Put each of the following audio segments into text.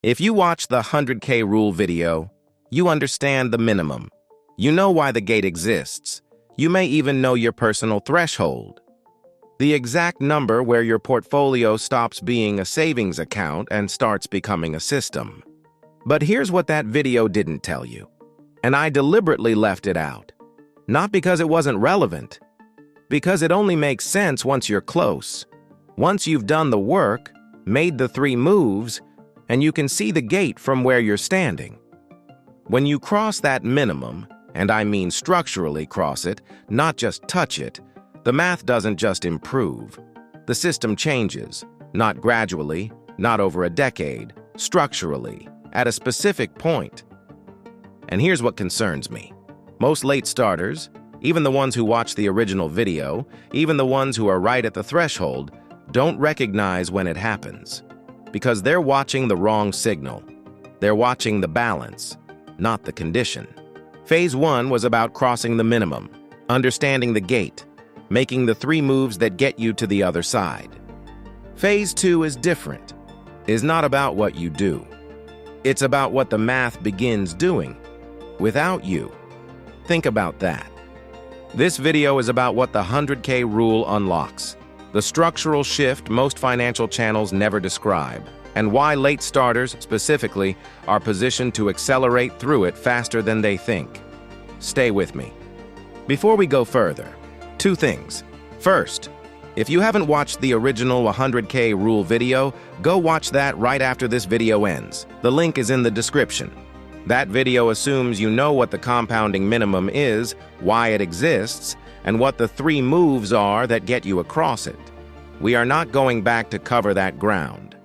If you watch the 100K rule video, you understand the minimum. You know why the gate exists. You may even know your personal threshold, the exact number where your portfolio stops being a savings account and starts becoming a system. But here's what that video didn't tell you. And I deliberately left it out. Not because it wasn't relevant, because it only makes sense once you're close. Once you've done the work, made the 3 moves, and you can see the gate from where you're standing. When you cross that minimum, and I mean structurally cross it, not just touch it, the math doesn't just improve. The system changes, not gradually, not over a decade, structurally, at a specific point. And here's what concerns me. Most late starters, even the ones who watch the original video, even the ones who are right at the threshold, don't recognize when it happens. Because they're watching the wrong signal. They're watching the balance, not the condition. Phase 1 was about crossing the minimum, understanding the gate, making the 3 moves that get you to the other side. Phase 2 is different. It's not about what you do. It's about what the math begins doing, without you. Think about that. This video is about what the 100K rule unlocks, the structural shift most financial channels never describe, and why late starters, specifically, are positioned to accelerate through it faster than they think. Stay with me. Before we go further, 2 things. First, if you haven't watched the original 100K rule video, go watch that right after this video ends. The link is in the description. That video assumes you know what the compounding minimum is, why it exists, and what the 3 moves are that get you across it. We are not going back to cover that ground.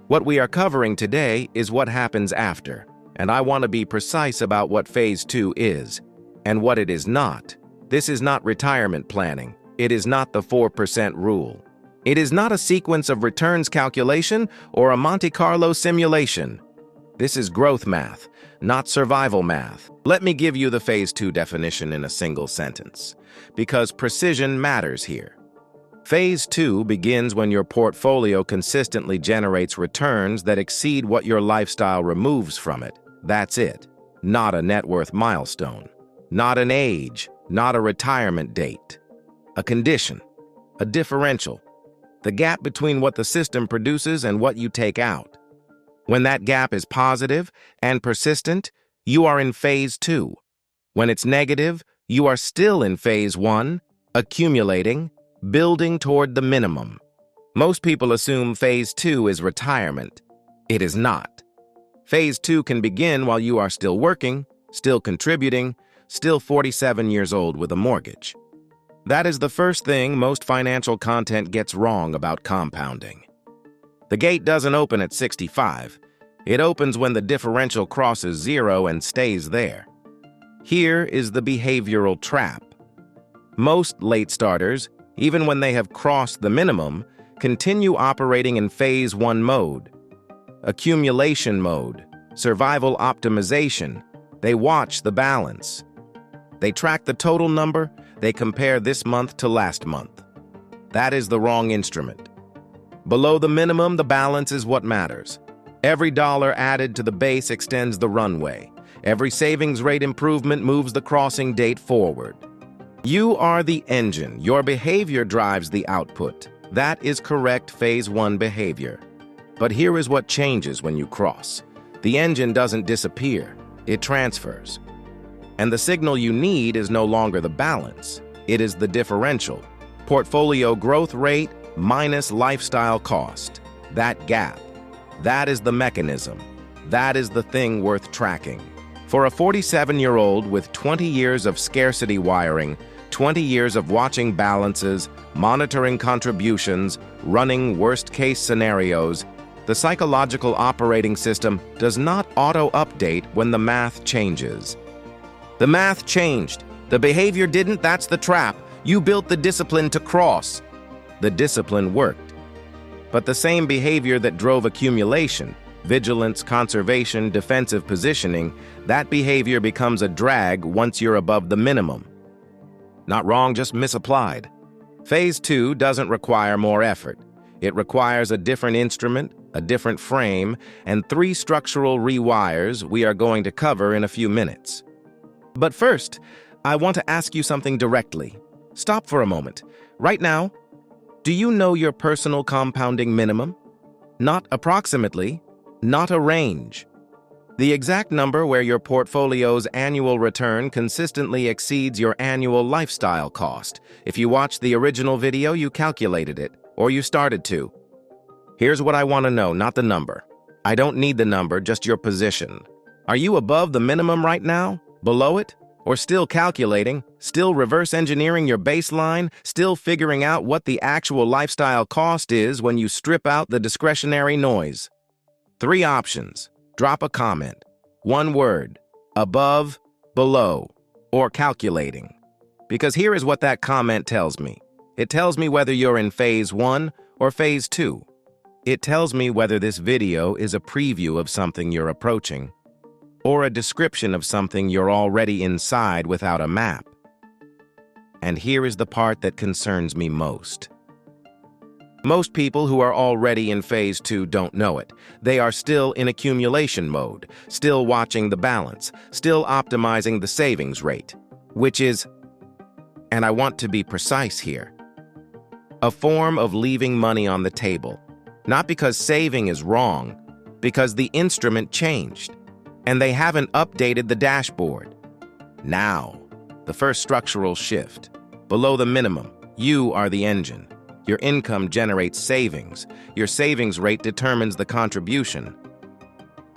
What we are covering today is what happens after, and I want to be precise about what Phase 2 is, and what it is not. This is not retirement planning. It is not the 4% rule. It is not a sequence of returns calculation or a Monte Carlo simulation. This is growth math, not survival math. Let me give you the Phase 2 definition in a single sentence, because precision matters here. Phase 2 begins when your portfolio consistently generates returns that exceed what your lifestyle removes from it. That's it. Not a net worth milestone. Not an age. Not a retirement date. A condition. A differential. The gap between what the system produces and what you take out. When that gap is positive and persistent, you are in Phase 2. When it's negative, you are still in Phase 1, accumulating, building toward the minimum. Most people assume Phase 2 is retirement. It is not. Phase 2 can begin while you are still working, still contributing, still 47 years old with a mortgage. That is the first thing most financial content gets wrong about compounding. The gate doesn't open at 65. It opens when the differential crosses 0 and stays there. Here is the behavioral trap. Most late starters, even when they have crossed the minimum, continue operating in Phase 1 mode, accumulation mode, survival optimization. They watch the balance. They track the total number. They compare this month to last month. That is the wrong instrument. Below the minimum, the balance is what matters. Every dollar added to the base extends the runway. Every savings rate improvement moves the crossing date forward. You are the engine. Your behavior drives the output. That is correct Phase 1 behavior. But here is what changes when you cross. The engine doesn't disappear. It transfers. And the signal you need is no longer the balance. It is the differential. Portfolio growth rate minus lifestyle cost. That gap. That is the mechanism. That is the thing worth tracking. For a 47-year-old with 20 years of scarcity wiring, 20 years of watching balances, monitoring contributions, running worst-case scenarios, the psychological operating system does not auto-update when the math changes. The math changed. The behavior didn't. That's the trap. You built the discipline to cross. The discipline worked. But the same behavior that drove accumulation, vigilance, conservation, defensive positioning, that behavior becomes a drag once you're above the minimum. Not wrong, just misapplied. Phase 2 doesn't require more effort. It requires a different instrument, a different frame, and 3 structural rewires we are going to cover in a few minutes. But first, I want to ask you something directly. Stop for a moment. Right now, do you know your personal compounding minimum? Not approximately, not a range. The exact number where your portfolio's annual return consistently exceeds your annual lifestyle cost. If you watched the original video, you calculated it, or you started to. Here's what I want to know, not the number. I don't need the number, just your position. Are you above the minimum right now? Below it? Or still calculating, still reverse engineering your baseline, still figuring out what the actual lifestyle cost is when you strip out the discretionary noise? 3 options. Drop a comment. 1 word. Above, below, or calculating. Because here is what that comment tells me. It tells me whether you're in phase 1 or phase 2. It tells me whether this video is a preview of something you're approaching, or a description of something you're already inside without a map. And here is the part that concerns me most. Most people who are already in phase 2 don't know it. They are still in accumulation mode, still watching the balance, still optimizing the savings rate, which is, and I want to be precise here, a form of leaving money on the table. Not because saving is wrong, because the instrument changed, and they haven't updated the dashboard. Now, the first structural shift. Below the minimum, you are the engine. Your income generates savings. Your savings rate determines the contribution.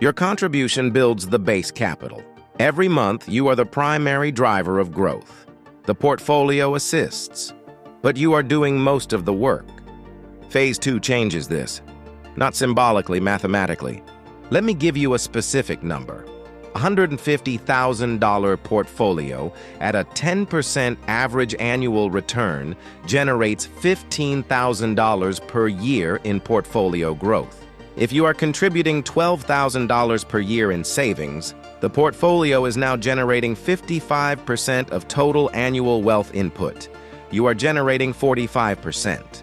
Your contribution builds the base capital. Every month, you are the primary driver of growth. The portfolio assists, but you are doing most of the work. Phase 2 changes this, not symbolically, mathematically. Let me give you a specific number. $150,000 portfolio at a 10% average annual return generates $15,000 per year in portfolio growth. If you are contributing $12,000 per year in savings, the portfolio is now generating 55% of total annual wealth input. You are generating 45%.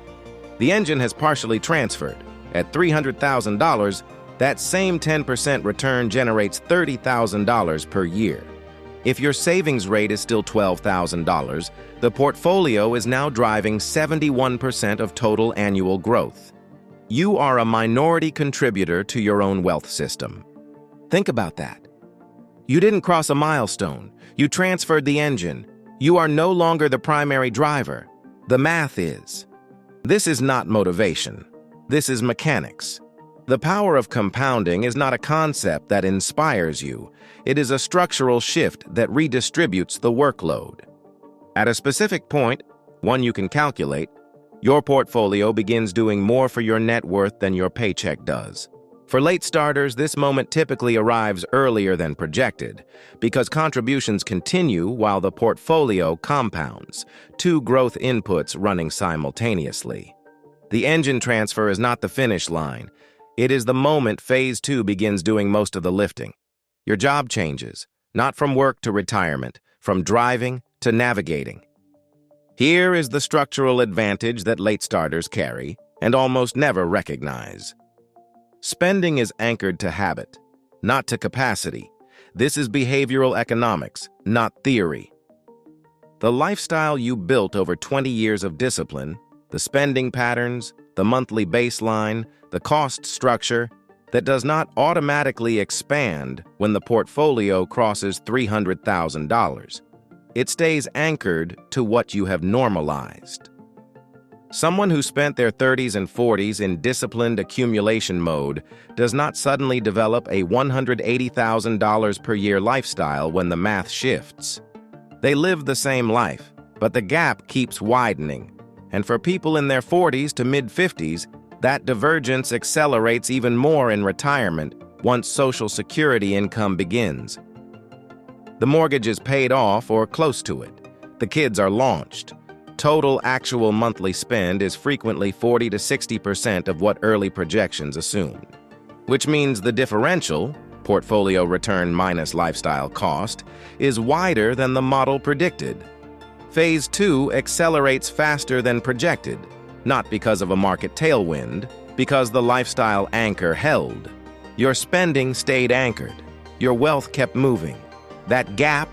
The engine has partially transferred. At $300,000, that same 10% return generates $30,000 per year. If your savings rate is still $12,000, the portfolio is now driving 71% of total annual growth. You are a minority contributor to your own wealth system. Think about that. You didn't cross a milestone. You transferred the engine. You are no longer the primary driver. The math is. This is not motivation. This is mechanics. The power of compounding is not a concept that inspires you. It is a structural shift that redistributes the workload. At a specific point, one you can calculate, your portfolio begins doing more for your net worth than your paycheck does. For late starters, this moment typically arrives earlier than projected because contributions continue while the portfolio compounds, 2 growth inputs running simultaneously. The engine transfer is not the finish line. It is the moment phase 2 begins doing most of the lifting. Your job changes, not from work to retirement, from driving to navigating. Here is the structural advantage that late starters carry and almost never recognize. Spending is anchored to habit, not to capacity. This is behavioral economics, not theory. The lifestyle you built over 20 years of discipline, the spending patterns, the monthly baseline, the cost structure, that does not automatically expand when the portfolio crosses $300,000. It stays anchored to what you have normalized. Someone who spent their 30s and 40s in disciplined accumulation mode does not suddenly develop a $180,000 per year lifestyle when the math shifts. They live the same life, but the gap keeps widening. And for people in their 40s to mid-50s, that divergence accelerates even more in retirement once Social Security income begins. The mortgage is paid off or close to it. The kids are launched. Total actual monthly spend is frequently 40 to 60% of what early projections assumed, which means the differential, portfolio return minus lifestyle cost, is wider than the model predicted. Phase 2 accelerates faster than projected, not because of a market tailwind, because the lifestyle anchor held. Your spending stayed anchored. Your wealth kept moving. That gap,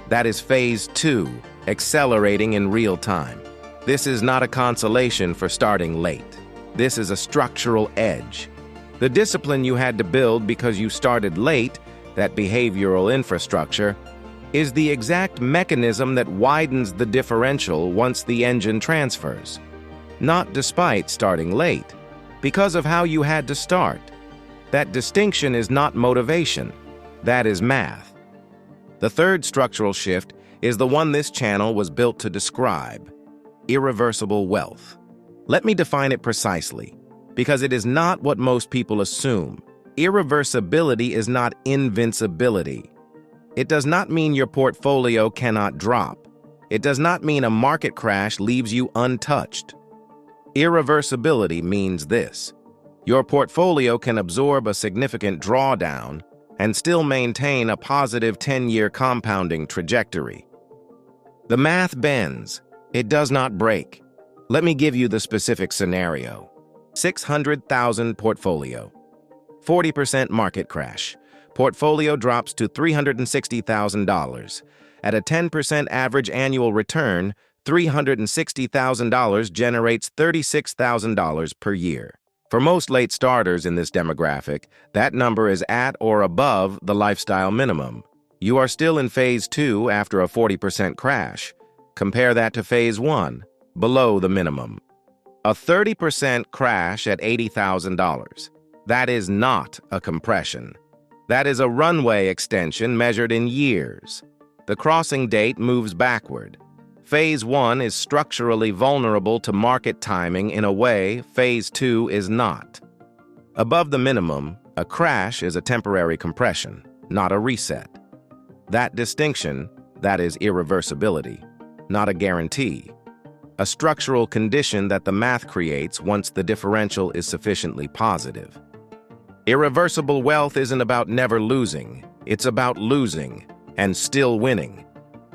that is phase 2, accelerating in real time. This is not a consolation for starting late. This is a structural edge. The discipline you had to build because you started late, that behavioral infrastructure, is the exact mechanism that widens the differential once the engine transfers. Not despite starting late, because of how you had to start. That distinction is not motivation. That is math. The third structural shift is the one this channel was built to describe: irreversible wealth. Let me define it precisely, because it is not what most people assume. Irreversibility is not invincibility. It does not mean your portfolio cannot drop. It does not mean a market crash leaves you untouched. Irreversibility means this: your portfolio can absorb a significant drawdown and still maintain a positive 10-year compounding trajectory. The math bends. It does not break. Let me give you the specific scenario. 600,000 portfolio. 40% market crash. Portfolio drops to $360,000. At a 10% average annual return, $360,000 generates $36,000 per year. For most late starters in this demographic, that number is at or above the lifestyle minimum. You are still in phase 2 after a 40% crash. Compare that to phase 1, below the minimum. A 30% crash at $80,000. That is not a compression. That is a runway extension measured in years. The crossing date moves backward. Phase 1 is structurally vulnerable to market timing in a way Phase 2 is not. Above the minimum, a crash is a temporary compression, not a reset. That distinction, that is irreversibility, not a guarantee. A structural condition that the math creates once the differential is sufficiently positive. Irreversible wealth isn't about never losing. It's about losing and still winning.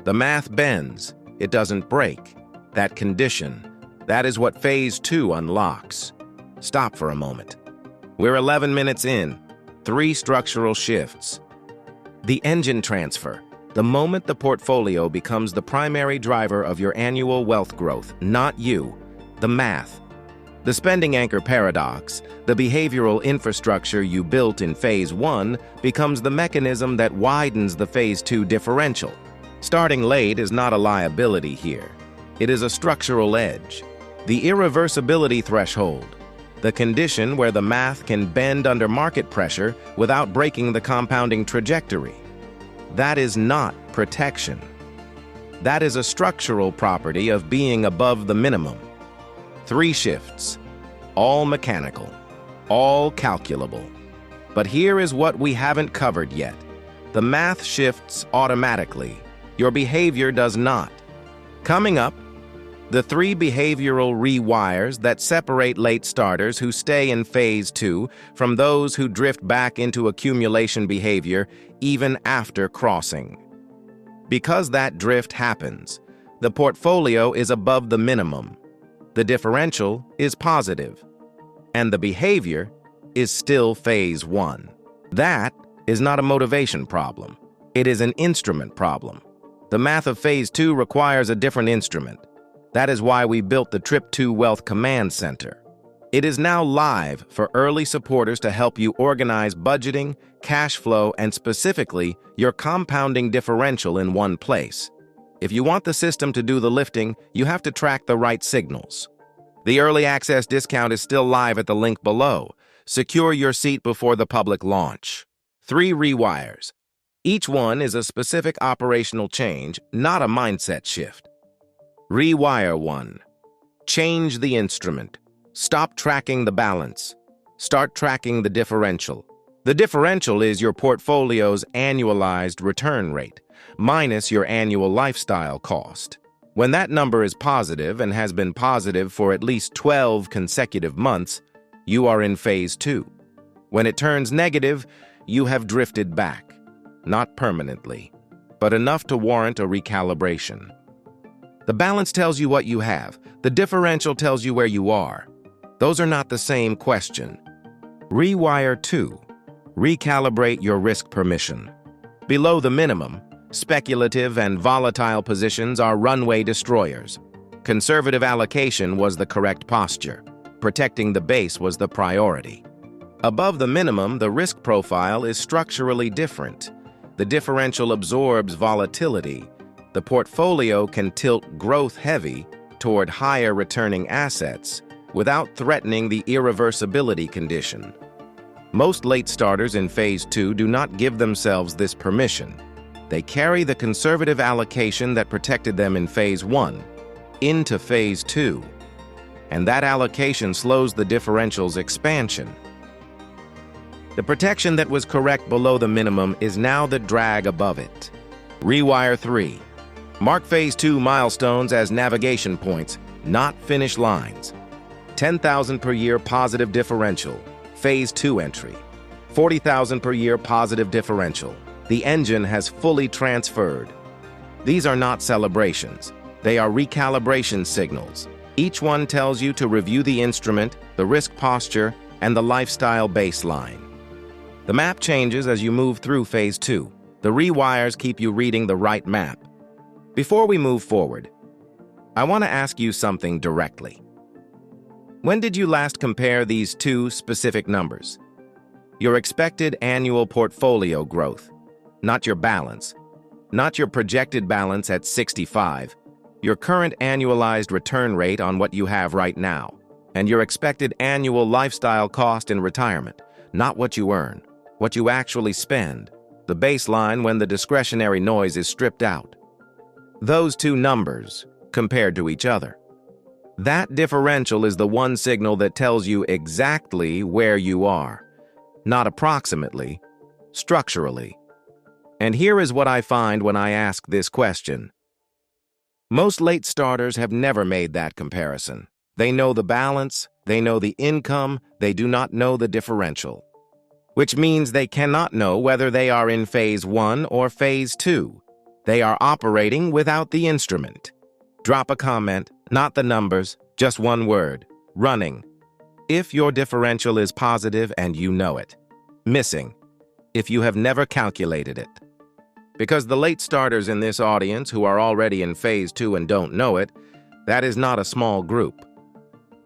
The math bends. It doesn't break. That condition, that is what Phase 2 unlocks. Stop for a moment. We're 11 minutes in. 3 structural shifts. The engine transfer. The moment the portfolio becomes the primary driver of your annual wealth growth, not you, the math. The spending anchor paradox, the behavioral infrastructure you built in Phase 1 becomes the mechanism that widens the Phase 2 differential. Starting late is not a liability here. It is a structural edge. The irreversibility threshold, the condition where the math can bend under market pressure without breaking the compounding trajectory. That is not protection. That is a structural property of being above the minimum. 3 shifts, all mechanical, all calculable. But here is what we haven't covered yet. The math shifts automatically. Your behavior does not. Coming up, the 3 behavioral rewires that separate late starters who stay in Phase 2 from those who drift back into accumulation behavior even after crossing. Because that drift happens, the portfolio is above the minimum, the differential is positive, and the behavior is still Phase 1. That is not a motivation problem. It is an instrument problem. The math of Phase 2 requires a different instrument. That is why we built the Trip 2 Wealth Command Center. It is now live for early supporters to help you organize budgeting, cash flow, and specifically your compounding differential in one place. If you want the system to do the lifting, you have to track the right signals. The early access discount is still live at the link below. Secure your seat before the public launch. 3 rewires. Each one is a specific operational change, not a mindset shift. Rewire 1. Change the instrument. Stop tracking the balance. Start tracking the differential. The differential is your portfolio's annualized return rate, minus your annual lifestyle cost. When that number is positive and has been positive for at least 12 consecutive months, you are in Phase 2. When it turns negative, you have drifted back. Not permanently, but enough to warrant a recalibration. The balance tells you what you have. The differential tells you where you are. Those are not the same question. Rewire 2. Recalibrate your risk permission. Below the minimum, speculative and volatile positions are runway destroyers. Conservative allocation was the correct posture. Protecting the base was the priority. Above the minimum, the risk profile is structurally different. The differential absorbs volatility. The portfolio can tilt growth-heavy toward higher returning assets without threatening the irreversibility condition. Most late starters in Phase 2 do not give themselves this permission. They carry the conservative allocation that protected them in Phase 1 into Phase 2, and that allocation slows the differential's expansion. The protection that was correct below the minimum is now the drag above it. Rewire 3. Mark Phase 2 milestones as navigation points, not finish lines. 10,000 per year positive differential, Phase 2 entry. 40,000 per year positive differential. The engine has fully transferred. These are not celebrations. They are recalibration signals. Each one tells you to review the instrument, the risk posture, and the lifestyle baseline. The map changes as you move through Phase 2. The rewires keep you reading the right map. Before we move forward, I want to ask you something directly. When did you last compare these two specific numbers? Your expected annual portfolio growth, not your balance, not your projected balance at 65, your current annualized return rate on what you have right now, and your expected annual lifestyle cost in retirement, not what you earn, what you actually spend, the baseline when the discretionary noise is stripped out. Those two numbers compared to each other. That differential is the one signal that tells you exactly where you are, not approximately, structurally. And here is what I find when I ask this question. Most late starters have never made that comparison. They know the balance, they know the income, they do not know the differential. Which means they cannot know whether they are in Phase 1 or Phase 2. They are operating without the instrument. Drop a comment, not the numbers, just one word, running. If your differential is positive and you know it. Missing, if you have never calculated it. Because the late starters in this audience who are already in Phase 2 and don't know it, that is not a small group.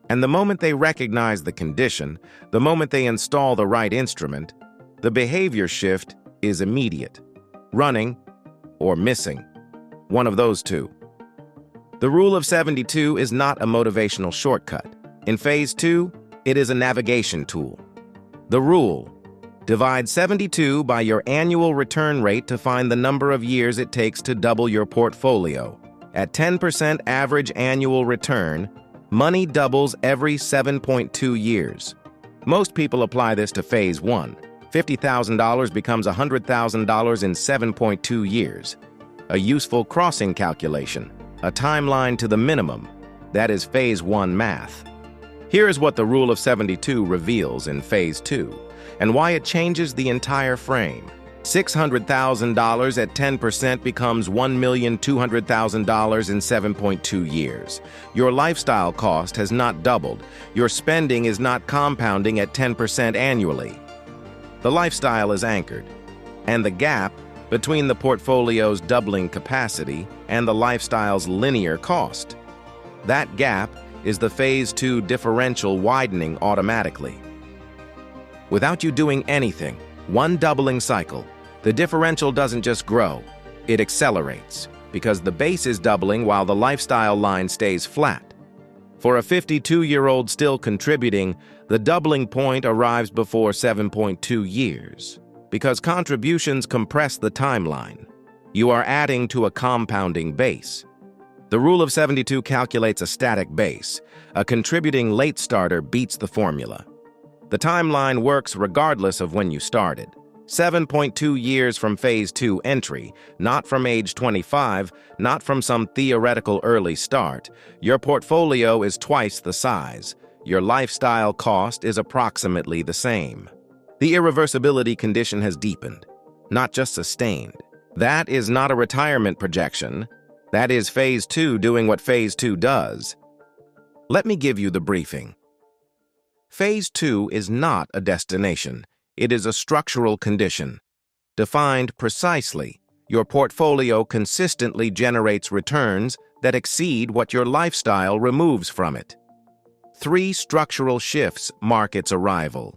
And the moment they recognize the condition, the moment they install the right instrument, the behavior shift is immediate. Running or missing. One of those two. The rule of 72 is not a motivational shortcut. In Phase 2, it is a navigation tool. The rule: divide 72 by your annual return rate to find the number of years it takes to double your portfolio. At 10% average annual return, money doubles every 7.2 years. Most people apply this to Phase 1. $50,000 becomes $100,000 in 7.2 years. A useful crossing calculation, a timeline to the minimum. That is Phase 1 math. Here is what the Rule of 72 reveals in Phase 2, and why it changes the entire frame. $600,000 at 10% becomes $1,200,000 in 7.2 years. Your lifestyle cost has not doubled. Your spending is not compounding at 10% annually. The lifestyle is anchored, and the gap between the portfolio's doubling capacity and the lifestyle's linear cost. That gap is the Phase 2 differential widening automatically. Without you doing anything, one doubling cycle, the differential doesn't just grow, it accelerates, because the base is doubling while the lifestyle line stays flat. For a 52-year-old still contributing, the doubling point arrives before 7.2 years, because contributions compress the timeline. You are adding to a compounding base. The Rule of 72 calculates a static base. A contributing late starter beats the formula. The timeline works regardless of when you started. 7.2 years from Phase 2 entry, not from age 25, not from some theoretical early start. Your portfolio is twice the size. Your lifestyle cost is approximately the same. The irreversibility condition has deepened, not just sustained. That is not a retirement projection. That is Phase 2 doing what Phase 2 does. Let me give you the briefing. Phase 2 is not a destination. It is a structural condition. Defined precisely, your portfolio consistently generates returns that exceed what your lifestyle removes from it. 3 structural shifts mark its arrival.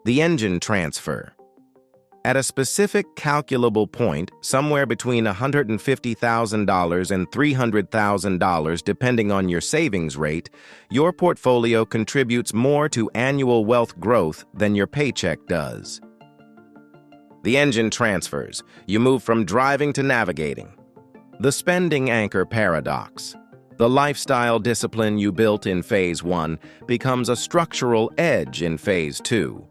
The engine transfer. At a specific calculable point, somewhere between $150,000 and $300,000 depending on your savings rate, your portfolio contributes more to annual wealth growth than your paycheck does. The engine transfers. You move from driving to navigating. The spending anchor paradox. The lifestyle discipline you built in Phase 1 becomes a structural edge in Phase 2.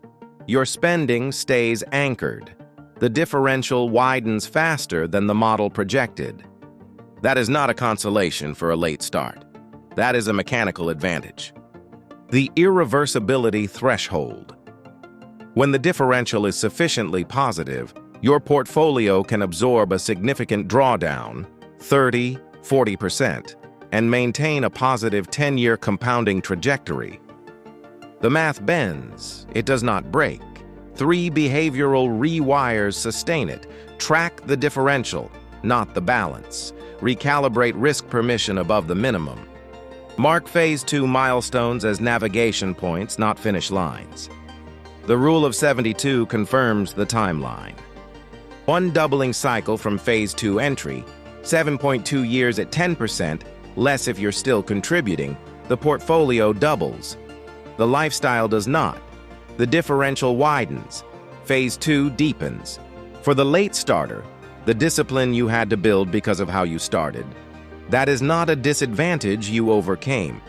Your spending stays anchored. The differential widens faster than the model projected. That is not a consolation for a late start. That is a mechanical advantage. The irreversibility threshold. When the differential is sufficiently positive, your portfolio can absorb a significant drawdown, 30–40%, and maintain a positive 10-year compounding trajectory. The math bends, it does not break. 3 behavioral rewires sustain it. Track the differential, not the balance. Recalibrate risk permission above the minimum. Mark Phase 2 milestones as navigation points, not finish lines. The Rule of 72 confirms the timeline. One doubling cycle from Phase 2 entry, 7.2 years at 10%, less if you're still contributing, the portfolio doubles. The lifestyle does not. The differential widens. Phase 2 deepens. For the late starter, the discipline you had to build because of how you started, that is not a disadvantage you overcame.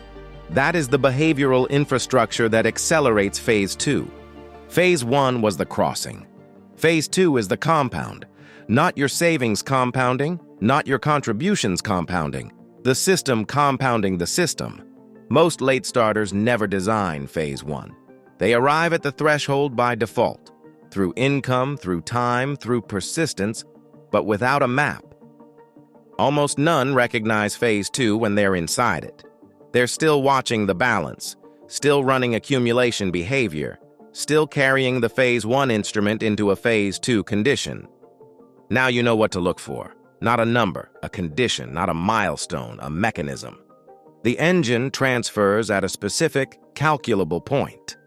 That is the behavioral infrastructure that accelerates Phase 2. Phase 1 was the crossing. Phase 2 is the compound. Not your savings compounding, not your contributions compounding. The system compounding the system. Most late starters never design Phase 1. They arrive at the threshold by default, through income, through time, through persistence, but without a map. Almost none recognize Phase 2 when they're inside it. They're still watching the balance, still running accumulation behavior, still carrying the Phase 1 instrument into a Phase 2 condition. Now you know what to look for. Not a number, a condition, not a milestone, a mechanism. The engine transfers at a specific, calculable point.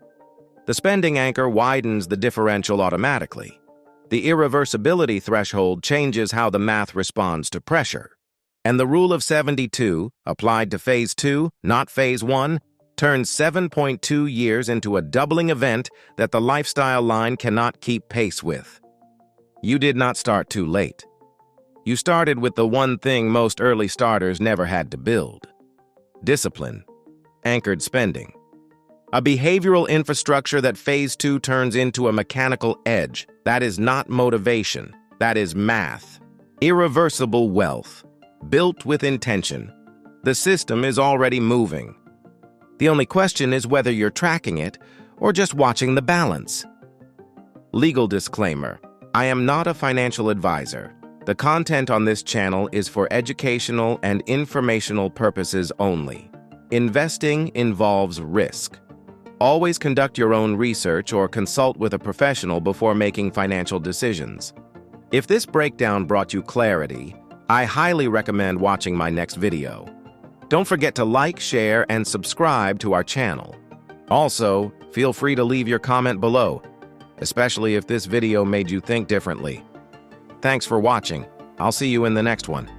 The spending anchor widens the differential automatically. The irreversibility threshold changes how the math responds to pressure. And the Rule of 72, applied to Phase 2, not Phase 1, turns 7.2 years into a doubling event that the lifestyle line cannot keep pace with. You did not start too late. You started with the one thing most early starters never had to build: discipline, anchored spending. A behavioral infrastructure that Phase 2 turns into a mechanical edge. That is not motivation. That is math. Irreversible wealth, built with intention. The system is already moving. The only question is whether you're tracking it or just watching the balance. Legal disclaimer: I am not a financial advisor. The content on this channel is for educational and informational purposes only. Investing involves risk. Always conduct your own research or consult with a professional before making financial decisions. If this breakdown brought you clarity, I highly recommend watching my next video. Don't forget to like, share, and subscribe to our channel. Also, feel free to leave your comment below, especially if this video made you think differently. Thanks for watching. I'll see you in the next one.